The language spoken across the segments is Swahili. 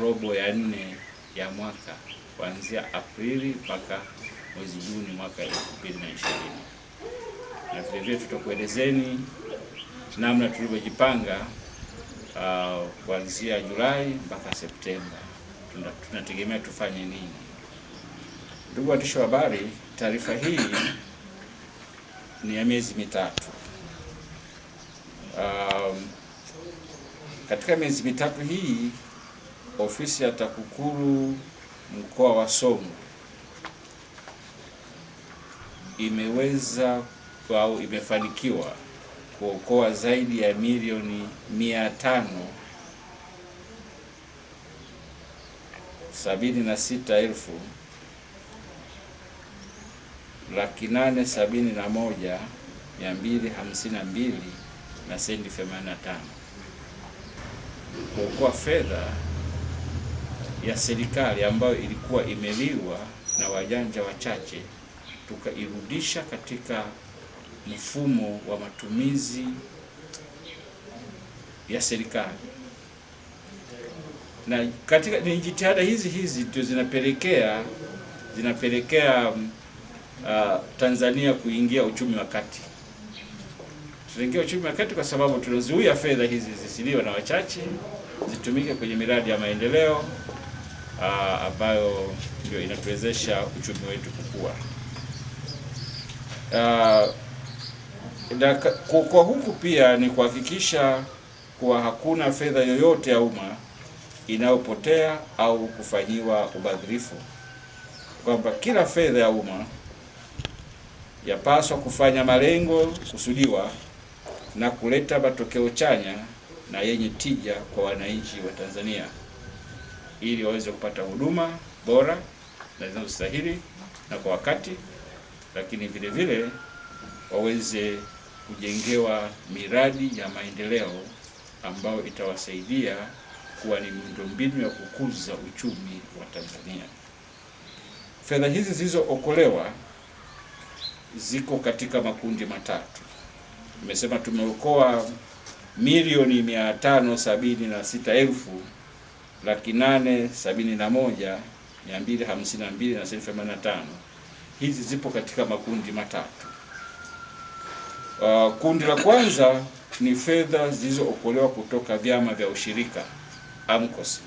robo ya 4 ya mwaka kuanzia Aprili mpaka mwezi Juni mwaka 2020. Na vile tutakuelezeni namna tulivyojipanga kuanzia Julai mpaka Septemba. Tunategemea tufanye nini? Ndugu waandishi wa habari, taarifa hii ni ya miezi mitatu. Katika miezi mitatu hii, ofisi ya TAKUKURU mkoa wa Songwe imeweza au imefanikiwa kuokoa zaidi ya milioni 576,871,252 na senti 85, kuokoa fedha ya serikali ambayo ilikuwa imeliwa na wajanja wachache, tukairudisha katika mfumo wa matumizi ya serikali. Na katika jitihada hizi ndio zinapelekea Tanzania kuingia uchumi wa kati. Tunaingia uchumi wa kati kwa sababu tunazuia fedha hizi zisiliwe na wachache, zitumike kwenye miradi ya maendeleo ambayo ndio inatuwezesha uchumi wetu kukua. Kwa huku pia ni kuhakikisha kuwa hakuna fedha yoyote ya umma inayopotea au kufanyiwa ubadhirifu, kwamba kila fedha ya umma yapaswa kufanya malengo kusudiwa na kuleta matokeo chanya na yenye tija kwa wananchi wa Tanzania, ili waweze kupata huduma bora na zinazostahili na kwa wakati, lakini vile vile waweze kujengewa miradi ya maendeleo ambayo itawasaidia kuwa ni miundombinu ya kukuza uchumi wa Tanzania. Fedha hizi zilizookolewa ziko katika makundi matatu. Nimesema tumeokoa milioni 576,871,252 na senti 85. Hizi zipo katika makundi matatu. Kundi la kwanza ni fedha zilizookolewa kutoka vyama vya ushirika AMCOS.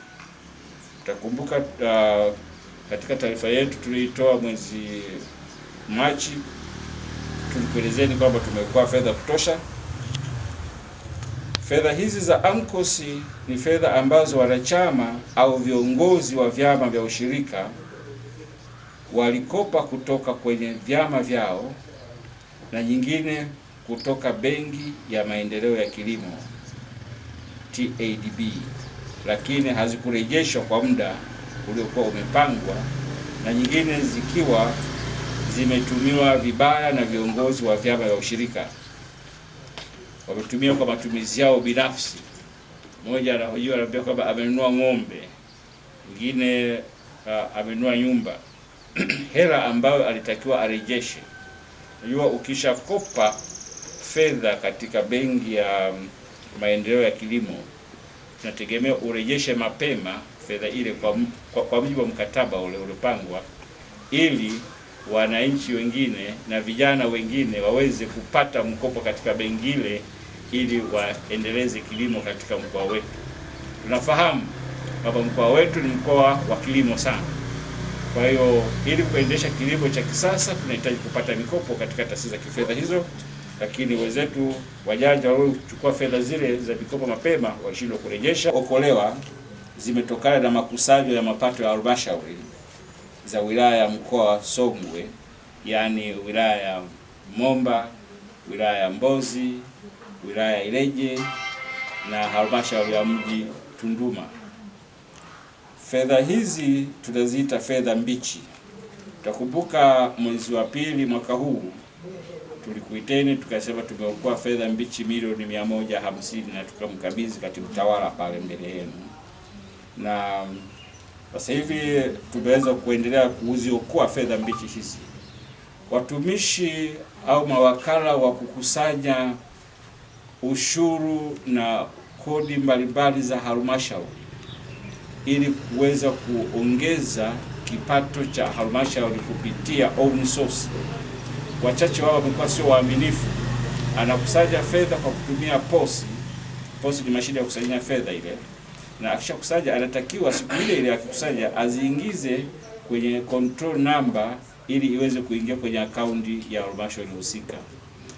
Utakumbuka katika taarifa yetu tulitoa mwezi Machi, tulikuelezeni kwamba tumeokoa fedha kutosha. Fedha hizi za AMCOS ni fedha ambazo wanachama au viongozi wa vyama vya ushirika walikopa kutoka kwenye vyama vyao na nyingine kutoka Benki ya Maendeleo ya Kilimo TADB, lakini hazikurejeshwa kwa muda uliokuwa umepangwa, na nyingine zikiwa zimetumiwa vibaya na viongozi wa vyama vya ushirika. Wametumia kwa matumizi yao binafsi. Mmoja anahojiwa anambia kwamba amenunua ng'ombe, mwingine amenunua nyumba hela ambayo alitakiwa arejeshe. Unajua, ukishakopa fedha katika Benki ya Maendeleo ya Kilimo, tunategemea urejeshe mapema fedha ile kwa mujibu wa mkataba ule uliopangwa, ili wananchi wengine na vijana wengine waweze kupata mkopo katika benki ile ili waendeleze kilimo katika mkoa wetu. Tunafahamu kwamba mkoa wetu ni mkoa wa kilimo sana. Kwa hiyo ili kuendesha kilimo cha kisasa tunahitaji kupata mikopo katika taasisi za kifedha hizo, lakini wenzetu wajanja waliochukua fedha zile za mikopo mapema walishindwa kurejesha. Okolewa zimetokana na makusanyo ya mapato ya halmashauri za wilaya ya mkoa wa Songwe, yani wilaya ya Momba, wilaya ya Mbozi, wilaya ya Ileje na halmashauri ya mji Tunduma. Fedha hizi tunaziita fedha mbichi. Utakumbuka mwezi wa pili mwaka huu tulikuiteni tukasema tumeokoa fedha mbichi milioni 150 na tukamkabidhi katibu tawala pale mbele yenu. Na sasa hivi tumeweza kuendelea kuziokoa fedha mbichi hizi. Watumishi au mawakala wa kukusanya ushuru na kodi mbalimbali za halmashauri ili kuweza kuongeza kipato cha halmashauri kupitia own source. Wachache wao wamekuwa sio waaminifu, anakusanya fedha kwa kutumia posi. Posi ni mashine ya kusanyia fedha ile, na akishakusanya anatakiwa siku ile akikusanya aziingize kwenye control number ili iweze kuingia kwenye akaunti ya halmashauri husika.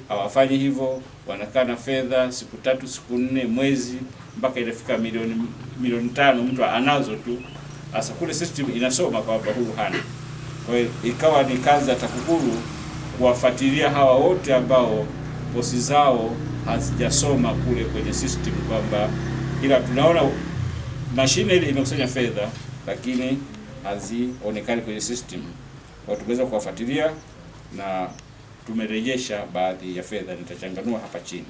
Hawafanyi hivyo, wanakaa na fedha siku 3, siku 4, mwezi, mpaka inafika milioni 5 mtu anazo tu. Sasa kule system inasoma kwamba huyu hana. Kwa hiyo ikawa ni kazi ya TAKUKURU kuwafuatilia hawa wote ambao posi zao hazijasoma kule kwenye system, kwamba ila tunaona mashine ile imekusanya fedha lakini hazionekani kwenye system. Kwa tumeweza kuwafuatilia na tumerejesha baadhi ya fedha, nitachanganua hapa chini.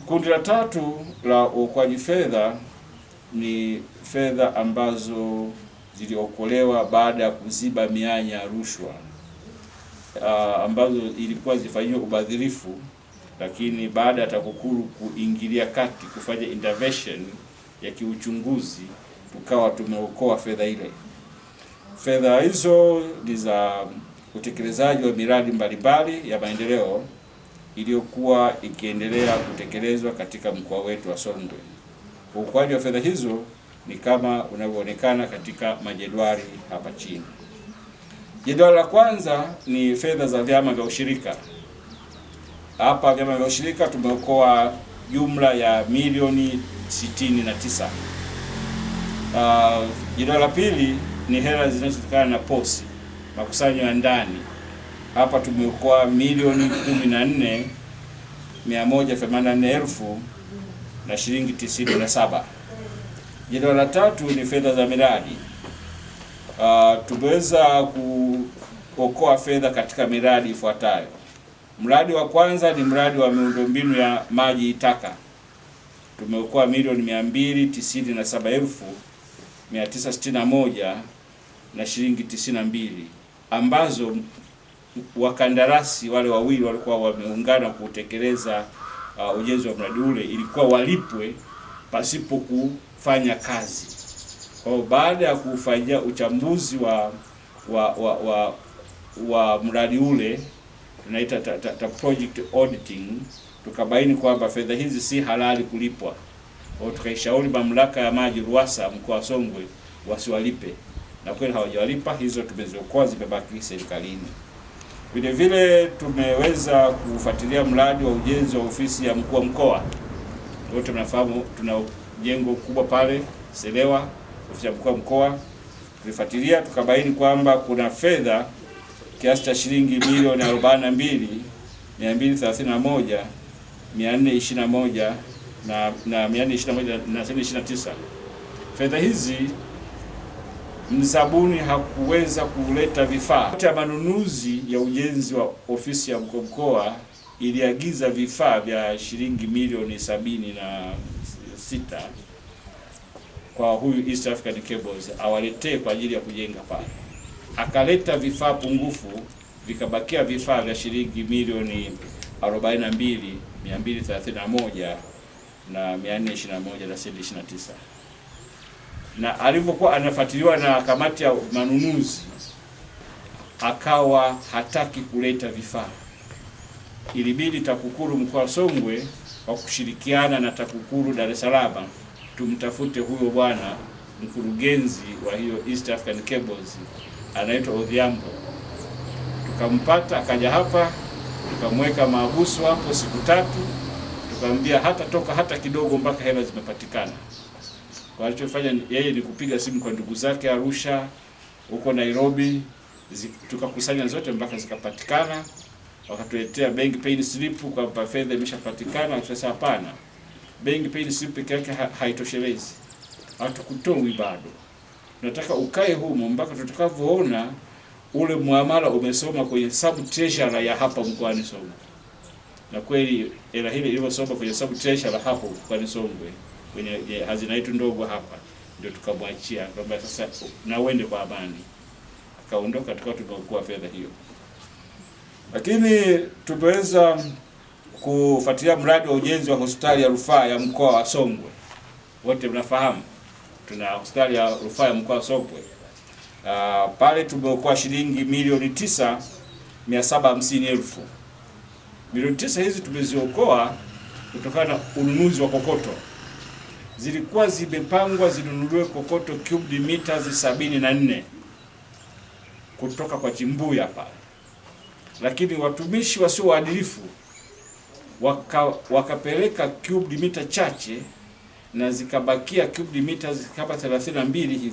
Kundi la tatu la uokoaji fedha ni fedha ambazo ziliokolewa baada ya kuziba mianya ya rushwa, ambazo ilikuwa zifanywe ubadhirifu, lakini baada ya TAKUKURU kuingilia kati kufanya intervention ya kiuchunguzi tukawa tumeokoa fedha ile. Fedha hizo ni za utekelezaji wa miradi mbalimbali ya maendeleo iliyokuwa ikiendelea kutekelezwa katika mkoa wetu wa Songwe. Uokoaji wa fedha hizo ni kama unavyoonekana katika majedwali hapa chini. Jedwali la kwanza ni fedha za vyama vya ushirika. Hapa vyama vya ushirika tumeokoa jumla ya milioni 69. Jedwali la pili ni hela zinazotokana na posi, makusanyo ya ndani. Hapa tumeokoa milioni 14,184,000 na shilingi 97. Jedwali la tatu ni fedha za miradi. Tumeweza kuokoa fedha katika miradi ifuatayo. Mradi wa kwanza ni mradi wa miundombinu ya maji taka. Tumeokoa milioni 297,961 na shilingi 92, ambazo wakandarasi wale wawili walikuwa wameungana kutekeleza ujenzi wa mradi ule, ilikuwa walipwe pasipo kufanya kazi. Kwa baada ya kufanyia uchambuzi wa mradi ule, tunaita project auditing, tukabaini kwamba fedha hizi si halali kulipwa. Kwa tukaishauri mamlaka ya maji RUWASA mkoa wa Songwe wasiwalipe, na kweli hawajawalipa. Hizo tumeziokoa, zimebaki serikalini. Vile vile tumeweza kufuatilia mradi wa ujenzi wa ofisi ya mkuu wa mkoa. Wote mnafahamu tuna jengo kubwa pale Selewa, ofisi ya mkuu wa mkoa. Tulifuatilia tukabaini kwamba kuna fedha kiasi cha shilingi milioni 42,231,421 na 421,929. Fedha hizi mzabuni hakuweza kuleta vifaa. Ya manunuzi ya ujenzi wa ofisi ya mkuu wa mkoa iliagiza vifaa vya shilingi milioni 76 kwa huyu East African Cables awaletee kwa ajili ya kujenga pale. Akaleta vifaa pungufu, vikabakia vifaa vya shilingi milioni 42,231 na 421 na senti 29. Na alivyokuwa anafuatiliwa na kamati ya manunuzi, akawa hataki kuleta vifaa. Ilibidi TAKUKURU mkoa wa Songwe kwa kushirikiana na TAKUKURU Dar es Salaam tumtafute huyo bwana mkurugenzi wa hiyo East African Cables, anaitwa Odhiambo. Tukampata, akaja hapa, tukamweka mahabusu hapo siku 3, tukamwambia hata toka hata kidogo mpaka hela zimepatikana. Walichofanya yeye ni kupiga simu kwa ndugu zake Arusha, huko Nairobi, tukakusanya zote mpaka zikapatikana. Wakatuletea bank pay slip kwamba fedha imeshapatikana. Sasa hapana, bank pay slip pekee yake haitoshelezi, hatukutoi bado. Tunataka ukae humo mpaka tutakavyoona ule muamala umesoma kwenye sub treasurer ya hapa mkoani Songwe. Na kweli hela hili ilivyosoma kwenye sub treasurer hapo mkoani Songwe, kwenye hazina yetu ndogo hapa, ndio tukamwachia kwamba sasa na uende kwa amani. Akaondoka, tukao tumeokoa fedha hiyo. Lakini tumeweza kufuatilia mradi wa ujenzi wa hospitali ya rufaa ya mkoa wa Songwe. wote mnafahamu tuna hospitali ya rufaa ya mkoa wa Songwe. Pale tumeokoa shilingi milioni 9,750,000. Milioni 9 hizi tumeziokoa kutokana na ununuzi wa kokoto. Zilikuwa zimepangwa zinunuliwe kokoto cubic meters 74 kutoka kwa Chimbuya pale, lakini watumishi wasio waadilifu wakapeleka cubic meter chache na zikabakia cubic meters kama 32 hivi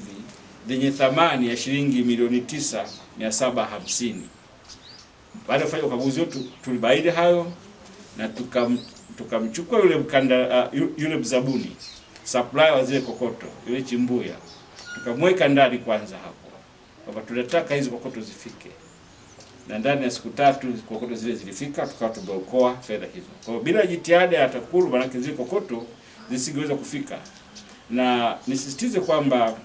zenye thamani ya shilingi milioni 9,750. Baada ya kufanya ukaguzi wetu tulibaini hayo na tukamchukua yule mzabuni supplier wa zile kokoto, yule Chimbuya, tukamweka ndani kwanza hapo kwamba tunataka hizo kokoto zifike, na ndani ya siku 3 kokoto zile zilifika, tukawa tumeokoa fedha hizo. Kwa bila jitihada ya TAKUKURU, maana zile kokoto zisingeweza kufika. Na nisisitize kwamba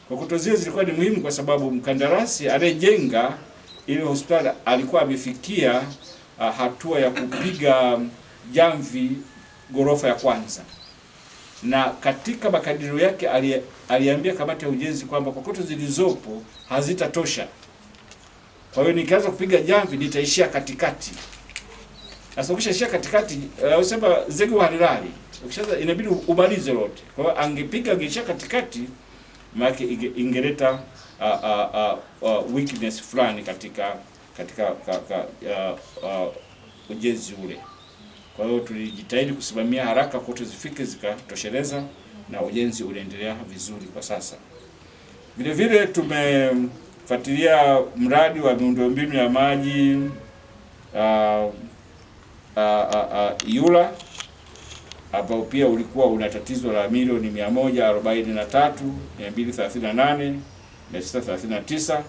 kokoto zile zilikuwa ni muhimu kwa sababu mkandarasi anayejenga ile hospitali alikuwa amefikia hatua ya kupiga jamvi ghorofa ya kwanza, na katika makadirio yake aliambia kamati ya ujenzi kwamba kokoto zilizopo hazitatosha. Kwa hiyo nikianza kupiga jamvi nitaishia katikati. Sasa ukishaishia katikati, unasema zege halilali. Ukishaanza inabidi umalize lote. Kwa hiyo angeishia katikati, maana ingeleta weakness fulani katika ujenzi ule. Kwa hiyo tulijitahidi kusimamia haraka kote zifike zikatosheleza, na ujenzi unaendelea vizuri kwa sasa. Vile vile tumefuatilia mradi wa miundombinu ya maji Iyula, ambao pia ulikuwa una tatizo la milioni 143,238,939,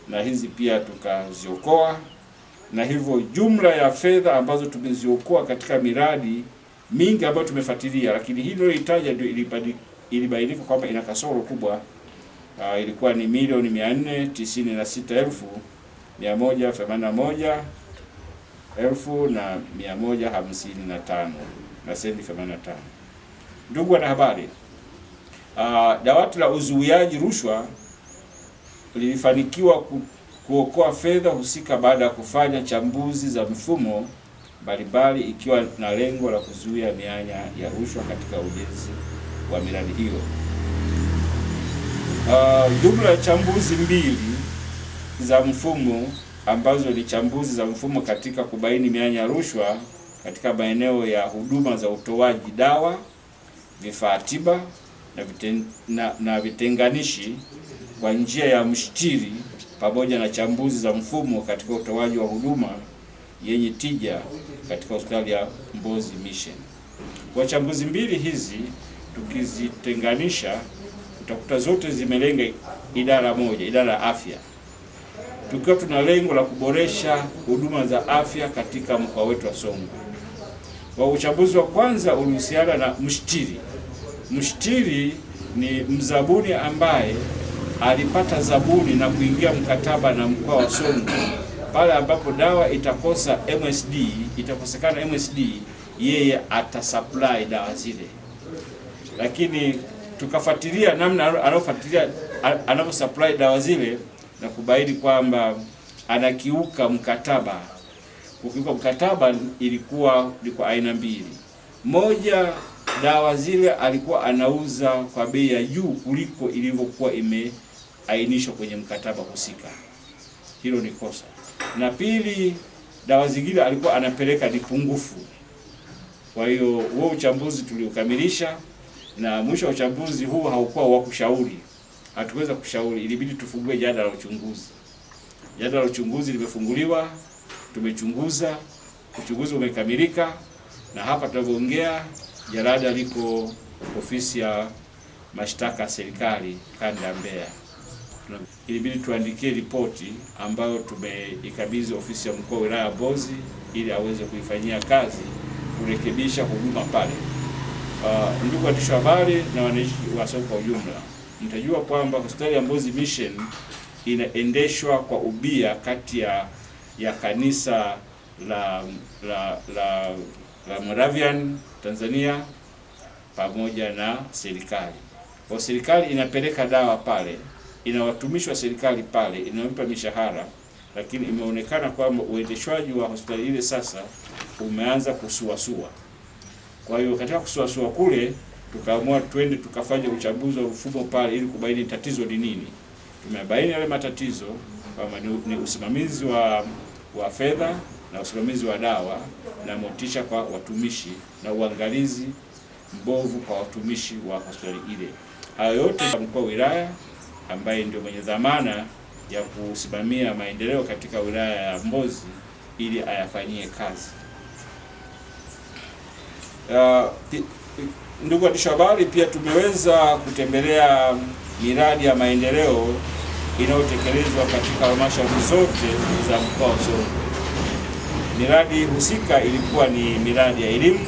na hizi pia tukaziokoa, na hivyo jumla ya fedha ambazo tumeziokoa katika miradi mingi ambayo tumefuatilia, lakini hii ndio itaja ndio ilibainika kwamba ina kasoro kubwa, ilikuwa ni milioni 496,181,155 na senti 85. Ndugu wanahabari, dawati la uzuiaji rushwa lilifanikiwa kuokoa fedha husika baada ya kufanya chambuzi za mifumo mbalimbali, ikiwa na lengo la kuzuia mianya ya rushwa katika ujenzi wa miradi hiyo. Jumla ya chambuzi 2 za mfumo ambazo ni chambuzi za mfumo katika kubaini mianya ya rushwa katika maeneo ya huduma za utoaji dawa, vifaa tiba na vitenganishi kwa njia ya mshtiri, pamoja na chambuzi za mfumo katika utoaji wa huduma yenye tija katika hospitali ya Mbozi Mission. Kwa chambuzi 2 hizi tukizitenganisha, utakuta zote zimelenga idara moja, idara ya afya, tukiwa tuna lengo la kuboresha huduma za afya katika mkoa wetu wa Songwe. Kwa uchambuzi wa kwanza ulihusiana na mshtiri. Mshtiri ni mzabuni ambaye alipata zabuni na kuingia mkataba na mkoa wa Songwe. Pale ambapo dawa itakosa MSD, itakosekana MSD, yeye atasupply dawa zile. Lakini tukafuatilia namna anavyosupply dawa zile na kubaini kwamba anakiuka mkataba. Kukiuka mkataba ilikuwa aina 2. Moja, dawa zile alikuwa anauza kwa bei ya juu kuliko ilivyokuwa imeainishwa kwenye mkataba husika. Hilo ni kosa. Na pili, dawa zingine alikuwa anapeleka ni pungufu. Kwa hiyo huo uchambuzi tuliukamilisha, na mwisho wa uchambuzi huu haukuwa wa kushauri. Hatuweza kushauri, ilibidi tufungue jadala la uchunguzi. Jadala la uchunguzi limefunguliwa, tumechunguza, uchunguzi umekamilika, na hapa tunavyoongea jalada liko ofisi ya mashtaka serikali kanda ya Mbeya. Ilibidi tuandikie ripoti ambayo tumeikabidhi ofisi ya mkuu wa wilaya ya Mbozi ili aweze kuifanyia kazi kurekebisha huduma pale. Ndugu waandishi wa habari na wananchi wa Songwe kwa ujumla, mtajua kwamba hospitali ya Mbozi Mission inaendeshwa kwa ubia kati ya kanisa la Moravian Tanzania pamoja na serikali. Kwa serikali inapeleka dawa pale, ina watumishi wa serikali pale, inampa mishahara, lakini imeonekana kwamba uendeshwaji wa hospitali ile sasa umeanza kusuasua. Kwa hiyo katika kusuasua kule, tukaamua twende tukafanya uchambuzi wa mfumo pale ili kubaini tatizo ni nini. Tumebaini yale matatizo kwamba ni usimamizi wa fedha na usimamizi wa dawa na motisha kwa watumishi na uangalizi mbovu kwa watumishi wa hospitali ile. Hayo yote mkuu wa wilaya ambaye ndio mwenye dhamana ya kusimamia maendeleo katika wilaya ya Mbozi ili ayafanyie kazi. Ndugu waandishi wa habari, pia tumeweza kutembelea miradi ya maendeleo inayotekelezwa katika halmashauri zote za mkoa wa Songwe. Miradi husika ilikuwa ni miradi ya elimu,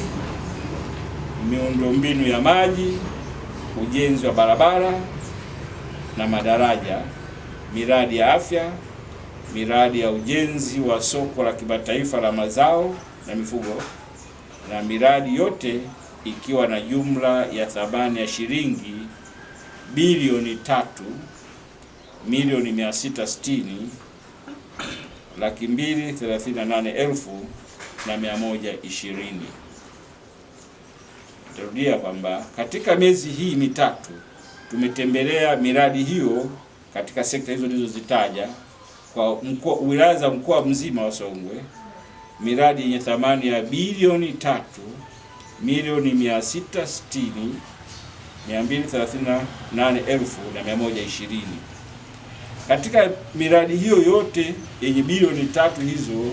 miundombinu ya maji, ujenzi wa barabara na madaraja, miradi ya afya, miradi ya ujenzi wa soko la kimataifa la mazao na mifugo, na miradi yote ikiwa na jumla ya thamani ya shilingi bilioni 3,260,238,120. Tarudia kwamba katika miezi hii mitatu tumetembelea miradi hiyo katika sekta hizo nilizozitaja kwa wilaya za mkoa mzima wa Songwe, miradi yenye thamani ya bilioni 3,660,238,120. Katika miradi hiyo yote yenye bilioni 3 hizo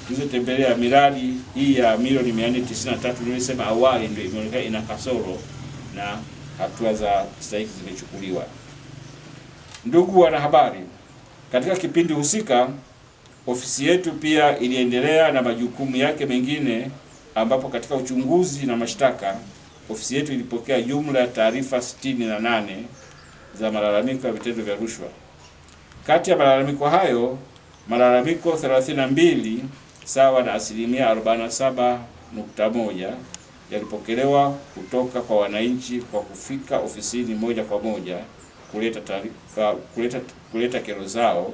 tulizotembelea, miradi hii ya milioni 493 nilisema awali ndio imeonekana ina kasoro na hatua za stahiki zimechukuliwa. Ndugu wanahabari, katika kipindi husika ofisi yetu pia iliendelea na majukumu yake mengine, ambapo katika uchunguzi na mashtaka ofisi yetu ilipokea jumla ya taarifa 68 za malalamiko ya vitendo vya rushwa. Kati ya malalamiko hayo, malalamiko 32 sawa na 47.1 yalipokelewa kutoka kwa wananchi kwa kufika ofisini moja kwa moja kuleta kero zao.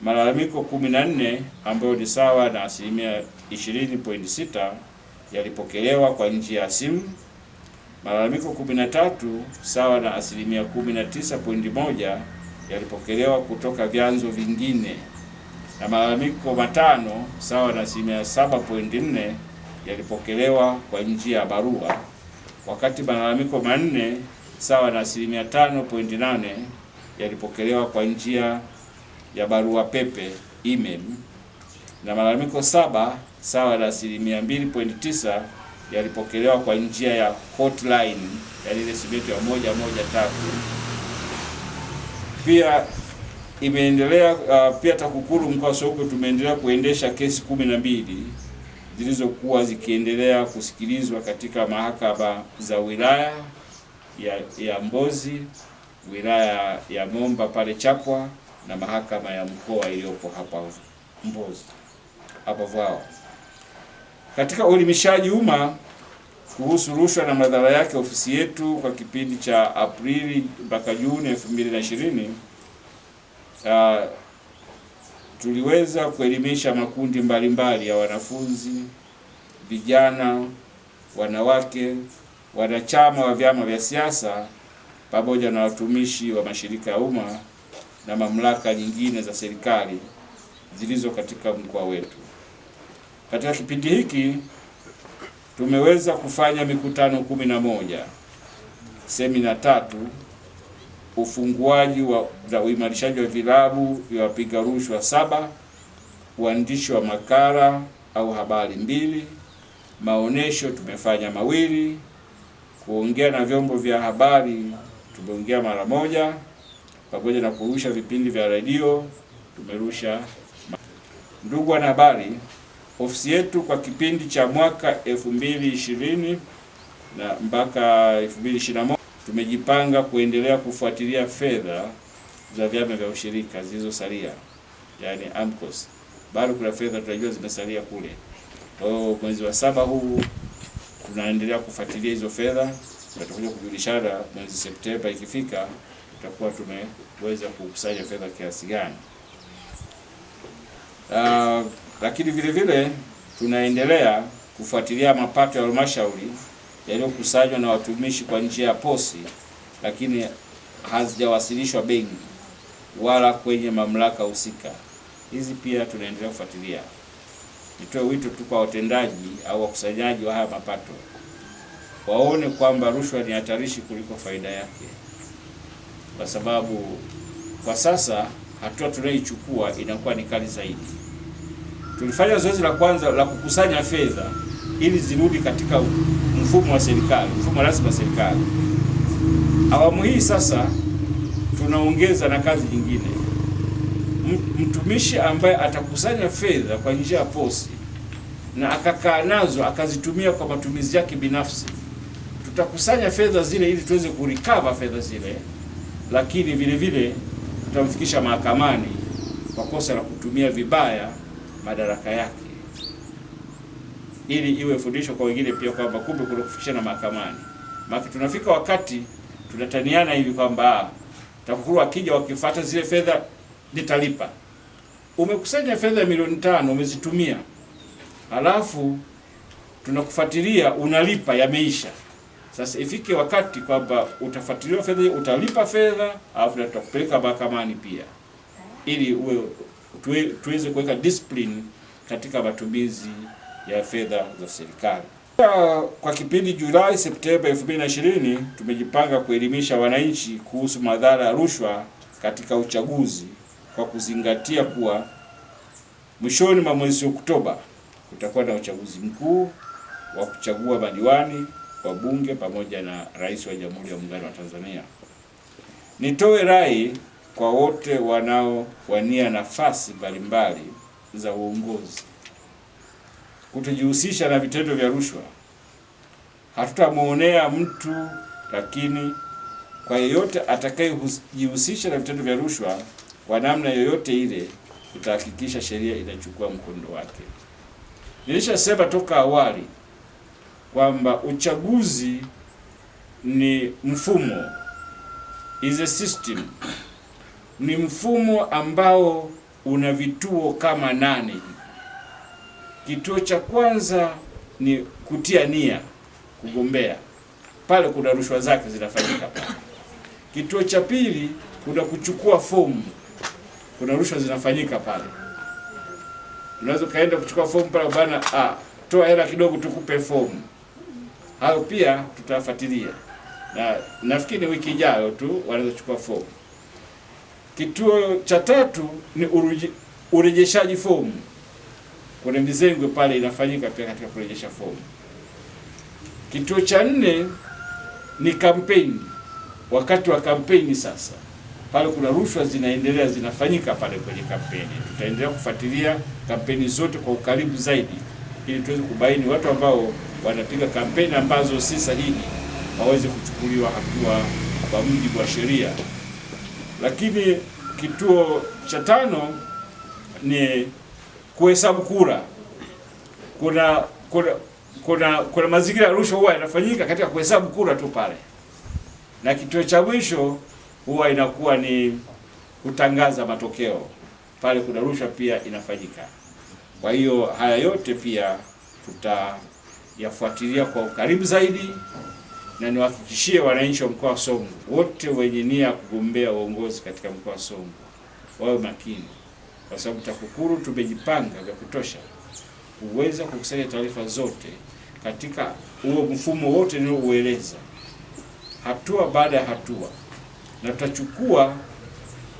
Malalamiko 14 ambayo ni sawa na 20.6 yalipokelewa kwa njia ya simu. Malalamiko 13 sawa na 19.1 yalipokelewa kutoka vyanzo vingine, na malalamiko 5 sawa na 7.4 yalipokelewa kwa njia ya barua, wakati malalamiko 4 sawa na 5.8 yalipokelewa kwa njia ya barua pepe email, na malalamiko 7 sawa na 2.9 yalipokelewa kwa njia ya hotline, yani ile simu ya 113. Pia imeendelea pia TAKUKURU mkoa wa Songwe tumeendelea kuendesha kesi 12 zilizokuwa zikiendelea kusikilizwa katika mahakama za wilaya ya Mbozi, wilaya ya Momba pale Chapwa, na mahakama ya mkoa iliyopo hapa Mbozi hapa Vwao. Katika uelimishaji umma kuhusu rushwa na madhara yake, ofisi yetu kwa kipindi cha Aprili mpaka Juni 2020 tuliweza kuelimisha makundi mbalimbali ya wanafunzi, vijana, wanawake, wanachama wa vyama vya siasa pamoja na watumishi wa mashirika ya umma na mamlaka nyingine za serikali zilizo katika mkoa wetu. Katika kipindi hiki tumeweza kufanya mikutano 11, semina 3, ufunguaji na uimarishaji wa vilabu vya wapiga rushwa 7, uandishi wa makala au habari 2, maonesho tumefanya 2, kuongea na vyombo vya habari tumeongea mara 1, pamoja na kurusha vipindi vya redio tumerusha. Ndugu wanahabari, ofisi yetu kwa kipindi cha mwaka 2020 na mpaka 2021 tumejipanga kuendelea kufuatilia fedha za vyama vya ushirika zilizosalia, yani AMCOS. Bado kuna fedha tunajua zimesalia kule. Mwezi wa 7 huu tunaendelea kufuatilia hizo fedha, tutakuja kujulishana mwezi Septemba ikifika, tutakuwa tumeweza kukusanya fedha kiasi gani. Lakini vile vile tunaendelea kufuatilia mapato ya halmashauri yaliyokusanywa na watumishi kwa njia ya posi, lakini hazijawasilishwa benki wala kwenye mamlaka husika. Hizi pia tunaendelea kufuatilia. Nitoe wito tu kwa watendaji au wakusanyaji wa haya mapato waone kwamba rushwa ni hatarishi kuliko faida yake, kwa sababu kwa sasa hatua tunayoichukua inakuwa ni kali zaidi. Tulifanya zoezi la kwanza la kukusanya fedha ili zirudi katika mfumo wa serikali, mfumo rasmi wa serikali. Awamu hii sasa tunaongeza na kazi nyingine. Mtumishi ambaye atakusanya fedha kwa njia ya posi na akakaa nazo akazitumia kwa matumizi yake binafsi, tutakusanya fedha zile ili tuweze kurecover fedha zile, lakini vile vile tutamfikisha mahakamani kwa kosa la kutumia vibaya madaraka yake, ili iwe fundisho kwa wengine pia kwamba kumbe kuna kufikishana mahakamani. Maana tunafika wakati tunataniana hivi kwamba TAKUKURU akija wakifuata zile fedha nitalipa. Umekusanya fedha milioni 5 umezitumia, halafu tunakufuatilia unalipa, yameisha. Sasa ifike wakati kwamba utafuatiliwa fedha, utalipa fedha, alafu tutakupeleka mahakamani pia, ili tuweze kuweka discipline katika matumizi ya fedha za serikali. Kwa kipindi Julai Septemba 2020 tumejipanga kuelimisha wananchi kuhusu madhara ya rushwa katika uchaguzi, kwa kuzingatia kuwa mwishoni mwa mwezi Oktoba kutakuwa na uchaguzi mkuu wa kuchagua madiwani, wabunge pamoja na rais wa Jamhuri ya Muungano wa Tanzania. Nitoe rai kwa wote wanaowania nafasi mbalimbali za uongozi kutojihusisha na vitendo vya rushwa. Hatutamuonea mtu, lakini kwa yeyote atakayejihusisha na vitendo vya rushwa kwa namna yoyote ile, tutahakikisha sheria inachukua mkondo wake. Nilishasema toka awali kwamba uchaguzi ni mfumo, is a system. Ni mfumo ambao una vituo kama 8. Kituo cha kwanza ni kutia nia kugombea, pale kuna rushwa zake zinafanyika pale. Kituo cha pili kuna kuchukua fomu, kuna rushwa zinafanyika pale. Unaweza kaenda kuchukua fomu pale bana, toa hela kidogo tukupe fomu. Hayo pia tutafuatilia, na nafikiri wiki ijayo tu wanaweza kuchukua fomu. Kituo cha tatu ni urejeshaji fomu. Kuna mizengwe pale inafanyika pia katika kurejesha fomu. Kituo cha 4 ni kampeni. Wakati wa kampeni sasa, pale kuna rushwa zinaendelea zinafanyika pale kwenye kampeni. Tutaendelea kufuatilia kampeni zote kwa ukaribu zaidi, ili tuweze kubaini watu ambao wanapiga kampeni ambazo si sahihi waweze kuchukuliwa hatua kwa mujibu wa sheria. Lakini kituo cha 5 ni kuhesabu kura. Kuna mazingira ya rushwa huwa yanafanyika katika kuhesabu kura tu pale. Na kituo cha mwisho huwa inakuwa ni kutangaza matokeo. Pale kuna rushwa pia inafanyika. Kwa hiyo haya yote pia tutayafuatilia kwa ukaribu zaidi, na niwahakikishie wananchi wa mkoa wa Songwe wote wenye nia kugombea uongozi katika mkoa wa Songwe wawe makini, kwa sababu TAKUKURU tumejipanga vya kutosha kuweza kukusanya taarifa zote katika huo mfumo wote nilioueleza, hatua baada ya hatua, na tutachukua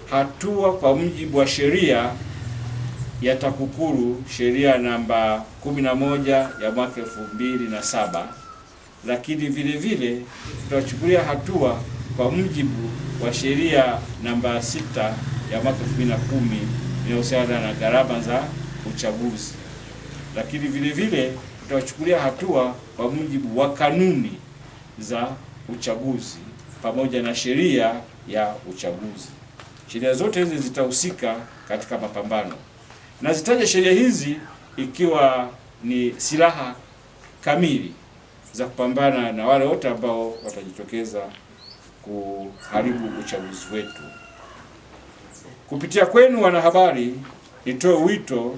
hatua kwa mujibu wa sheria ya TAKUKURU, sheria namba 11 ya mwaka 2007, lakini vile vile tutachukulia hatua kwa mujibu wa sheria namba 6 ya mwaka 2010 inayohusiana na gharama za uchaguzi, lakini vile vile tutachukulia hatua kwa mujibu wa kanuni za uchaguzi pamoja na sheria ya uchaguzi. Sheria zote hizi zitahusika katika mapambano, na zitaja sheria hizi ikiwa ni silaha kamili za kupambana na wale wote ambao watajitokeza kuharibu uchaguzi wetu. Kupitia kwenu wanahabari, nitoe wito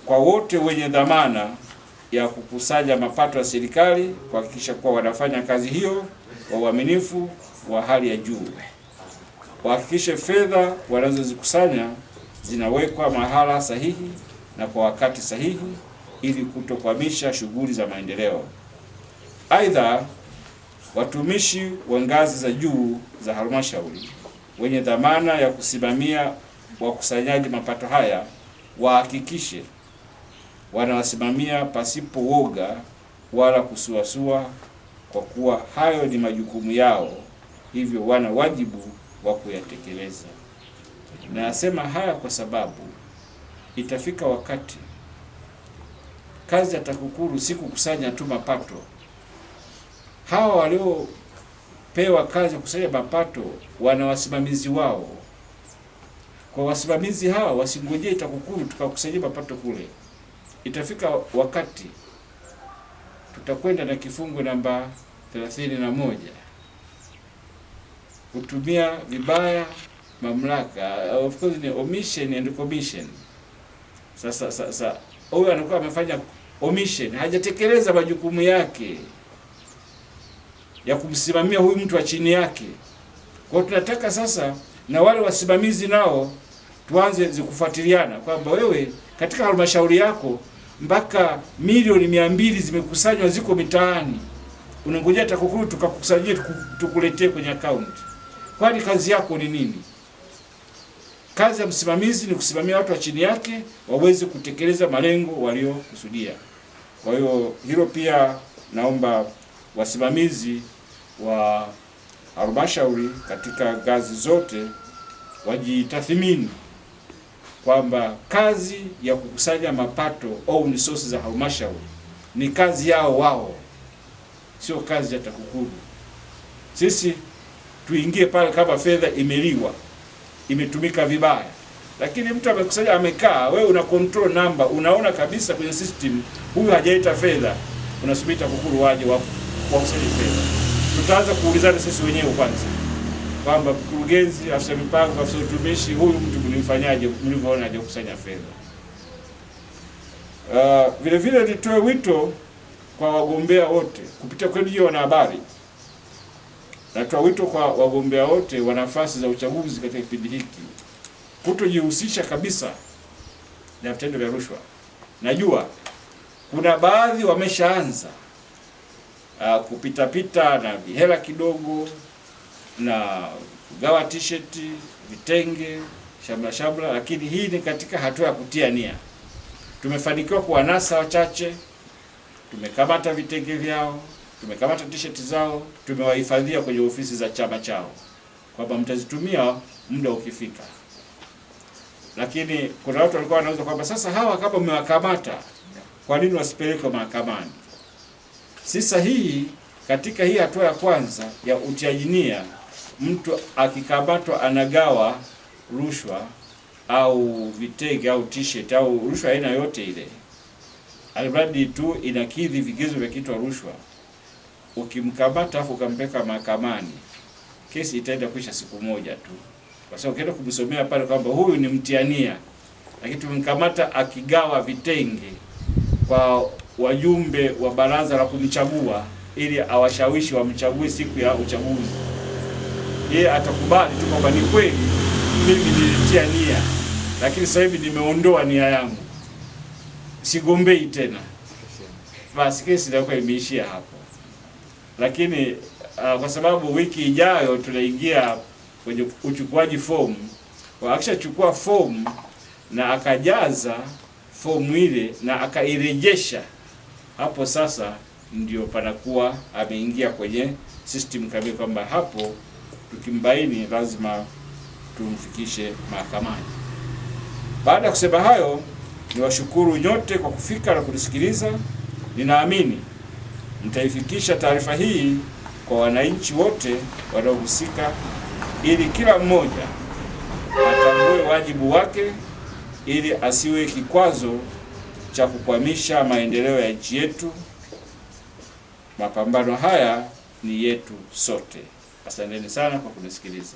kwa wote wenye dhamana ya kukusanya mapato ya serikali kuhakikisha kuwa wanafanya kazi hiyo kwa uaminifu wa hali ya juu. Wahakikishe fedha wanazozikusanya zinawekwa mahala sahihi na kwa wakati sahihi ili kutokwamisha shughuli za maendeleo. Aidha, watumishi wa ngazi za juu za halmashauri wenye dhamana ya kusimamia wakusanyaji mapato haya wahakikishe wanawasimamia pasipo woga wala kusuasua, kwa kuwa hayo ni majukumu yao, hivyo wana wajibu wa kuyatekeleza. Nasema haya kwa sababu itafika wakati kazi ya TAKUKURU si kukusanya tu mapato. Hawa waliopewa kazi ya kukusanya mapato wana wasimamizi wao. Kwa wasimamizi hawa wasingojee TAKUKURU tukakusanya mapato kule. Itafika wakati tutakwenda na kifungu namba 31 kutumia vibaya mamlaka, of course ni omission and commission. Sasa huyu anakuwa amefanya omission, hajatekeleza majukumu yake ya kumsimamia huyu mtu wa chini yake. Kwa tunataka sasa na wale wasimamizi nao tuanze zikufuatiliana kwamba wewe katika halmashauri yako mpaka milioni 200 zimekusanywa ziko mitaani, unangojea TAKUKURU tukakusanyie tukuletee kwenye account. Kwani kazi yako ni nini? Kazi ya msimamizi ni kusimamia watu wa chini yake waweze kutekeleza malengo waliokusudia. Kwa hiyo hilo pia naomba wasimamizi wa halmashauri katika ngazi zote wajitathmini kwamba kazi ya kukusanya mapato au resources za halmashauri ni kazi yao wao, sio kazi ya TAKUKURU. Sisi tuingie pale kama fedha imeliwa, imetumika vibaya. Lakini mtu amekusanya amekaa, wewe una control number, unaona kabisa kwenye system huyu hajaita fedha, unasubiri TAKUKURU waje wakusanye fedha. Tutaanza kuulizana sisi wenyewe kwanza kwamba mkurugenzi, afisa mipango, afisa utumishi, huyu mtu mlimfanyaje mlivyoona hajakusanya fedha. Vile vile nitoe wito kwa wagombea wote kupitia kwenu hiyo wanahabari. Natoa wito kwa wagombea wote wa nafasi za uchaguzi katika kipindi hiki kutojihusisha kabisa na vitendo vya rushwa. Najua kuna baadhi wameshaanza kupita na vihela kidogo na kugawa t-shirt, vitenge, shabla, lakini hii ni katika hatua ya kutia nia. Tumefanikiwa kuwanasa wachache, tumekamata vitenge vyao, tumekamata t-shirt zao, tumewahifadhia kwenye ofisi za chama chao kwamba mtazitumia muda ukifika. Lakini kuna watu walikuwa wanauza kwamba sasa hawa kama mmewakamata, kwa nini wasipelekwe mahakamani? Si sahihi. Katika hii hatua ya kwanza ya utiaji nia, mtu akikamatwa anagawa rushwa au vitenge au t-shirt au rushwa aina yote ile, alibadi tu inakidhi vigezo vya kitu rushwa, ukimkamata afu ukampeka mahakamani, kesi itaenda kuisha siku moja tu. Kwa sababu ukienda kumsomea pale kwamba huyu ni mtiania, lakini tumemkamata akigawa vitenge kwa wajumbe wa baraza la kumchagua ili awashawishi wamchague siku ya uchaguzi, yeye atakubali tu kwamba ni kweli mimi nilitia nia, lakini sasa hivi nimeondoa nia yangu, sigombei tena. Basi kesi itakuwa imeishia hapo. Lakini kwa sababu wiki ijayo tunaingia kwenye uchukuaji fomu, akishachukua fomu na akajaza fomu ile na akairejesha, hapo sasa ndio panakuwa ameingia kwenye system kamili kwamba hapo tukimbaini lazima tumfikishe mahakamani. Baada ya kusema hayo, niwashukuru nyote kwa kufika na kusikiliza. Ninaamini mtaifikisha taarifa hii kwa wananchi wote wanaohusika ili kila mmoja atambue wajibu wake ili asiwe kikwazo cha kukwamisha maendeleo ya nchi yetu. Mapambano haya ni yetu sote. Asanteni sana kwa kunisikiliza.